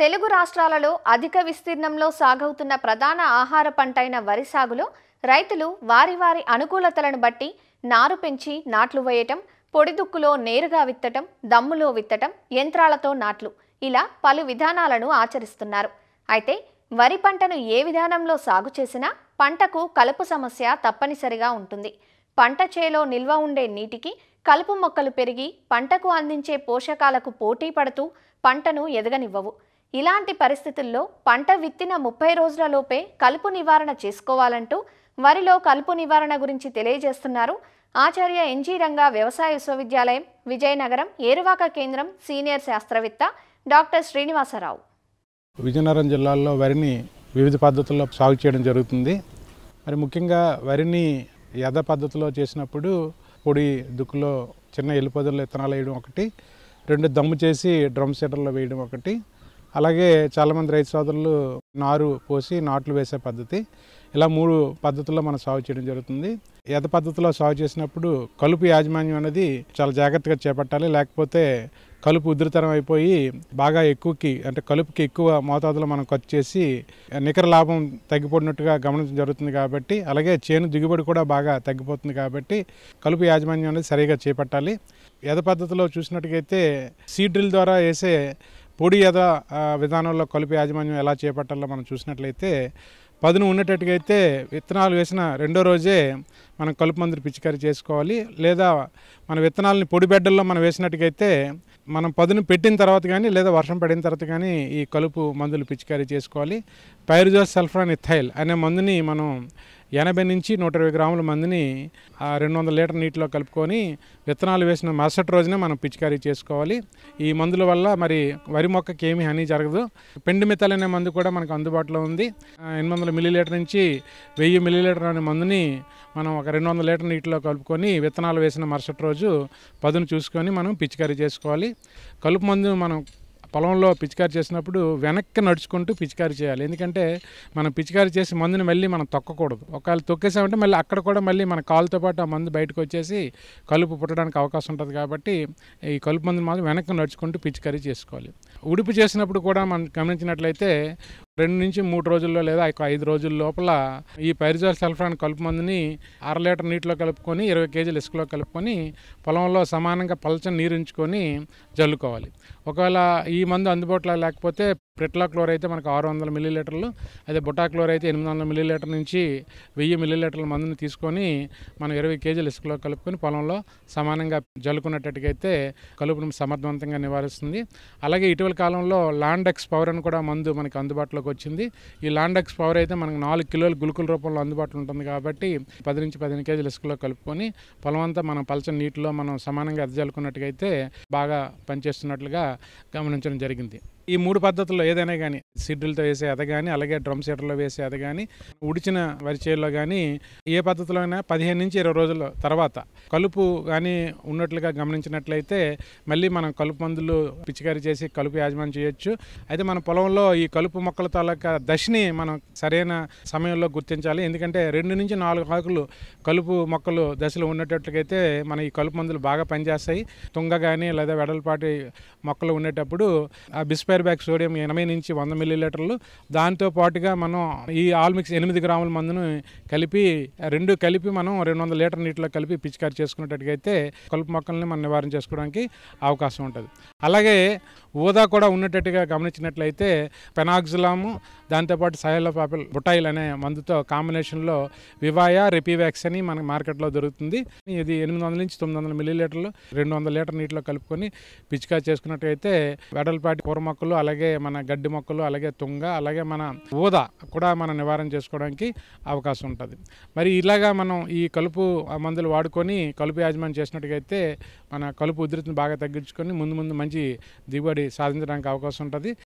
తెలుగు రాష్ట్రాలలో అధిక విస్తీర్ణంలో సాగవుతున్న ప్రధాన ఆహార పంటైన వరి సాగులో రైతులు వారి వారి అనుకూలతలను బట్టి నారు పెంచి నాట్లు వేయటం, పొడిదుక్కులో నేరుగా విత్తటం, దమ్ములో విత్తటం, యంత్రాలతో నాట్లు ఇలా పలు విధానాలను ఆచరిస్తున్నారు. అయితే వరి పంటను ఏ విధానంలో సాగు చేసినా పంటకు కలుపు సమస్య తప్పనిసరిగా ఉంటుంది. పంట చేలో నిల్వ ఉండే నీటికి కలుపు మొక్కలు పెరిగి పంటకు అందించే పోషకాలకు పోటీ పడుతూ పంటను ఎదగనివ్వవు. ఇలాంటి పరిస్థితుల్లో పంట విత్తిన 30 రోజులలోపే కలుపు నివారణ చేసుకోవాలంటూ వరిలో కలుపు నివారణ గురించి తెలియజేస్తున్నారు ఆచార్య ఎన్జీ రంగా వ్యవసాయ విశ్వవిద్యాలయం, విజయనగరం ఏరువాక కేంద్రం సీనియర్ శాస్త్రవేత్త డాక్టర్ శ్రీనివాసరావు. విజయనగరం జిల్లాలో వరిని వివిధ పద్ధతుల్లో సాగు చేయడం జరుగుతుంది. మరి ముఖ్యంగా వరిని యథ పద్ధతిలో చేసినప్పుడు పొడి దుక్కులో చిన్న ఎల్లిపొదల్లో విత్తనాలు వేయడం ఒకటి, 2 దమ్ము చేసి డ్రమ్ సీడర్లో వేయడం ఒకటి, అలాగే చాలామంది రైతు సోదరులు నారు పోసి నాట్లు వేసే పద్ధతి, ఇలా 3 పద్ధతుల్లో మనం సాగు చేయడం జరుగుతుంది. యథ పద్ధతిలో సాగు చేసినప్పుడు కలుపు యాజమాన్యం అనేది చాలా జాగ్రత్తగా చేపట్టాలి. లేకపోతే కలుపు ఉధృతరం అయిపోయి బాగా కలుపుకి ఎక్కువ మోతాదులో మనం ఖర్చు చేసి నికర లాభం తగ్గిపోయినట్టుగా గమనించడం జరుగుతుంది. కాబట్టి అలాగే చేను దిగుబడి కూడా బాగా తగ్గిపోతుంది. కాబట్టి కలుపు యాజమాన్యం అనేది సరిగా చేపట్టాలి. యథ పద్ధతిలో చూసినట్టుగైతే సీడ్ డ్రిల్ ద్వారా వేసే పొడి యథ విధానంలో కలుపు యాజమాన్యం ఎలా చేపట్టాలో మనం చూసినట్లయితే, పదును ఉన్నట్టుగా అయితే విత్తనాలు వేసిన 2వ రోజే మనం కలుపు మందులు పిచికారీ చేసుకోవాలి. లేదా మన విత్తనాలని పొడి బెడ్డల్లో మనం వేసినట్టుగైతే మనం పదును పెట్టిన తర్వాత కానీ లేదా వర్షం పడిన తర్వాత కానీ ఈ కలుపు మందులు పిచికారీ చేసుకోవాలి. పైరుజోస్ సల్ఫరాన్ ఇథైల్ అనే మందుని మనం 80 నుంచి 120 గ్రాముల మందుని 200 లీటర్ నీటిలో కలుపుకొని విత్తనాలు వేసిన మరుసటి రోజునే మనం పిచికారీ చేసుకోవాలి. ఈ మందుల వల్ల మరి వరి మొక్కకి ఏమీ హాని జరగదు. పెండిమిథాల్ అనే మందు కూడా మనకు అందుబాటులో ఉంది. 800 మిల్లీలీటర్ నుంచి 1000 మిల్లీలీటర్ అనే మందుని మనం ఒక 200 లీటర్ నీటిలో కలుపుకొని విత్తనాలు వేసిన మరుసటి రోజు పదును చూసుకొని మనం పిచికారీ చేసుకోవాలి. కలుపు మందు మనం పొలంలో పిచికారీ చేసినప్పుడు వెనక్కి నడుచుకుంటూ పిచికారీ చేయాలి. ఎందుకంటే మనం పిచికారీ చేసి మందుని మళ్ళీ మనం తొక్కకూడదు. ఒకవేళ తొక్కేసామంటే మళ్ళీ అక్కడ కూడా మళ్ళీ మన కాలుతో పాటు ఆ మందు బయటకు వచ్చేసి కలుపు పుట్టడానికి అవకాశం ఉంటుంది. కాబట్టి ఈ కలుపు మందుని మాత్రం వెనక్కి నడుచుకుంటూ పిచికారీ చేసుకోవాలి. ఉడుపు చేసినప్పుడు కూడా మనం గమనించినట్లయితే 2 నుంచి 3 రోజుల్లో లేదా 5 రోజుల లోపల ఈ పైరిజోల్ సల్ఫరాన్ కలుపు మందుని 1/2 లీటర్ నీటిలో కలుపుకొని 20 కేజీల ఇసుకలో కలుపుకొని పొలంలో సమానంగా పలచని నీరు ఉంచుకొని జల్లుకోవాలి. ఒకవేళ ఈ మందు అందుబాటులో లేకపోతే ప్రిట్లాక్లోర్ అయితే మనకు 600 మిల్లీలీటర్లు, అదే బుటాక్లోర్ అయితే 800 మిల్లీలీటర్ నుంచి 1000 మిల్లీలీటర్ల మందుని తీసుకొని మనం 20 కేజీల ఇసుకలో కలుపుకొని పొలంలో సమానంగా జల్లుకున్నట్టయితే కలుపును సమర్థవంతంగా నివారిస్తుంది. అలాగే ఇటీవల కాలంలో లాండెక్స్ పవర్ అని కూడా మందు మనకి అందుబాటులోకి వచ్చింది. ఈ లాండెక్స్ పవర్ అయితే మనకు 4 కిలోల గుళికల రూపంలో అందుబాటులో ఉంటుంది. కాబట్టి 10 నుంచి 15 కేజీల ఇసుకలో కలుపుకొని పొలం అంతా మనం పలచని నీటిలో మనం సమానంగా ఎదజల్లుకున్నట్టుగైతే బాగా పనిచేస్తున్నట్లుగా గమనించడం జరిగింది. ఈ 3 పద్ధతుల్లో ఏదైనా కానీ సిడ్డులతో వేసే అద కానీ, అలాగే డ్రమ్ సీడర్లో వేసే అద కానీ, ఉడిచిన వరి చేల్లో కానీ ఏ పద్ధతిలో అయినా 15 నుంచి 20 రోజుల తర్వాత కలుపు కానీ ఉన్నట్లుగా గమనించినట్లయితే మళ్ళీ మనం కలుపు మందులు పిచికారీ చేసి కలుపు యాజమాన్యం చేయొచ్చు. అయితే మన పొలంలో ఈ కలుపు మొక్కల తాలూకా దశని మనం సరైన సమయంలో గుర్తించాలి. ఎందుకంటే 2 నుంచి 4 ఆకులు కలుపు మొక్కలు దశలో ఉన్నట్లయితే మన ఈ కలుపు మందులు బాగా పనిచేస్తాయి. తుంగ కానీ లేదా వెడల్పాటి మొక్కలు ఉండేటప్పుడు ఆ బిస్పైర్ బ్యాక్ సోడియం 80 నుంచి 100 మిల్లీలీటర్లు, దాంతో పాటుగా మనం ఈ ఆల్మిక్స్ 8 గ్రాముల మందును కలిపి మనం 200 లీటర్ నీటిలో కలిపి పిచికారీ చేసుకున్నట్టుగైతే కలుపు మొక్కల్ని మనం నివారణ చేసుకోవడానికి అవకాశం ఉంటుంది. అలాగే ఊదా కూడా ఉన్నట్టుగా గమనించినట్లయితే పెనాక్సిలాము, దాంతోపాటు సైలోపాపిల్ బుటైల్ అనే మందుతో కాంబినేషన్లో వివాయా రెపివాక్స్ అని మనకి మార్కెట్లో దొరుకుతుంది. ఇది 800 నుంచి 900 మిల్లీలీటర్లు 200 లీటర్ నీటిలో కలుపుకొని పిచికారీ చేసుకున్నట్టయితే వెడల్పాటి కూర మొక్కలు, అలాగే మన గడ్డి మొక్కలు, అలాగే తుంగ, అలాగే మన ఊదా కూడా మనం నివారణ చేసుకోవడానికి అవకాశం ఉంటుంది. మరి ఇలాగా మనం ఈ కలుపు మందులు వాడుకొని కలుపు యాజమాన్యం చేసినట్టుగైతే మన కలుపు ఉధృతిని బాగా తగ్గించుకొని ముందు మంచి దిగుబడి సాధించడానికి అవకాశం ఉంటుంది.